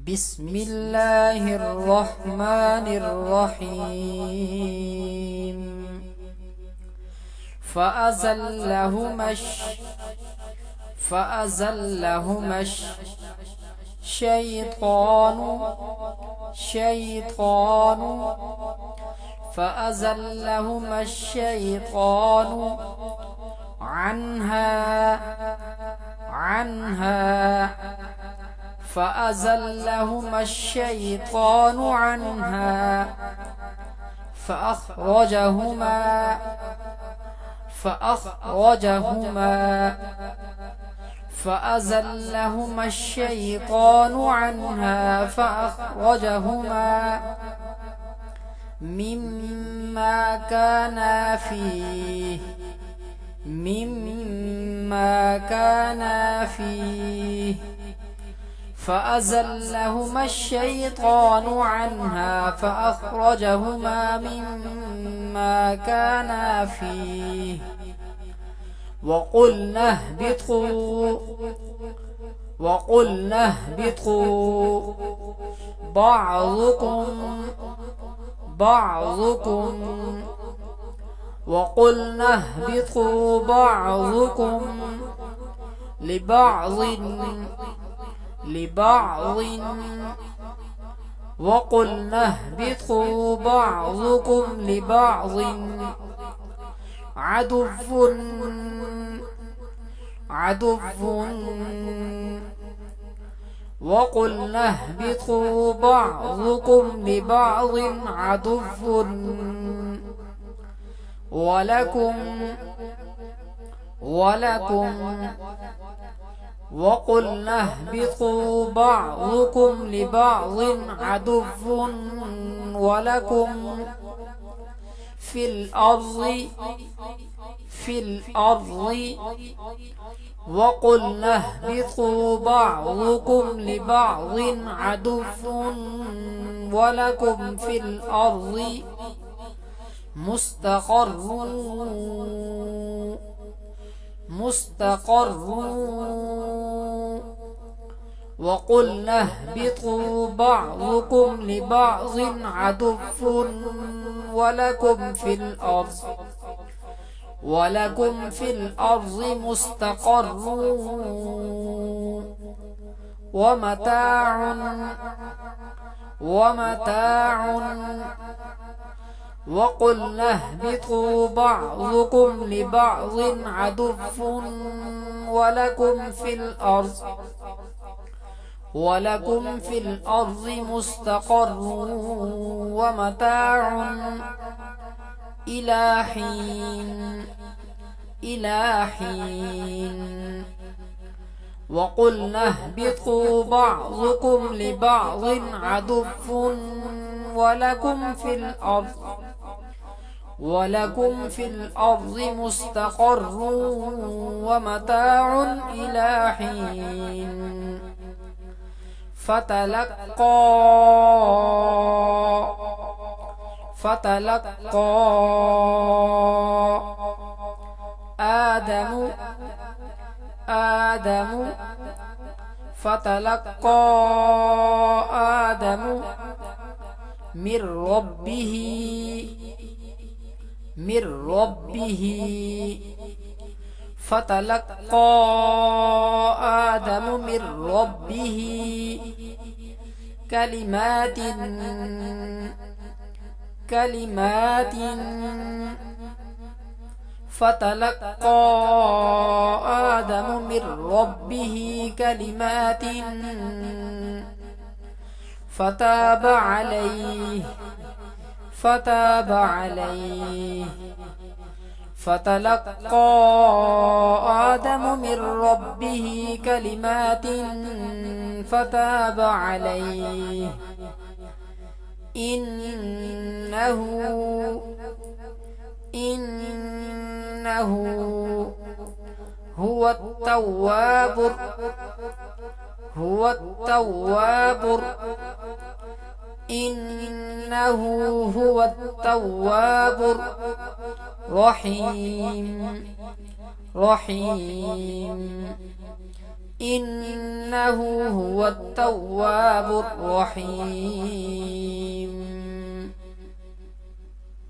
بسم الله الرحمن الرحيم. فأزلهما الشيطان عنها فأخرجهما مما كانا فيه فأزلهما الشيطان عنها فأخرجهما مما كانا فيه وقلنا اهبطوا بعضكم لبعض عدو وقلنا اهبطوا بعضكم لبعض عدو ولكم في الأرض وقلنا اهبطوا بعضكم لبعض عدو ولكم في الأرض مستقر وقلنا اهبطوا بعضكم لبعض عدو ولكم في الأرض مستقر ومتاع وقلنا اهبطوا بعضكم لبعض عدو ولكم في الأرض مستقر ومتاع إلى حين وقلنا اهبطوا بعضكم لبعض عدو ولكم في الأرض مستقر ومتاع إلى حين فتلقى آدم من ربه كلمات فتاب عليه فتلقى آدم من ربه كلمات فتاب عليه إنه هو التواب الرحيم. إنه هو التواب الرحيم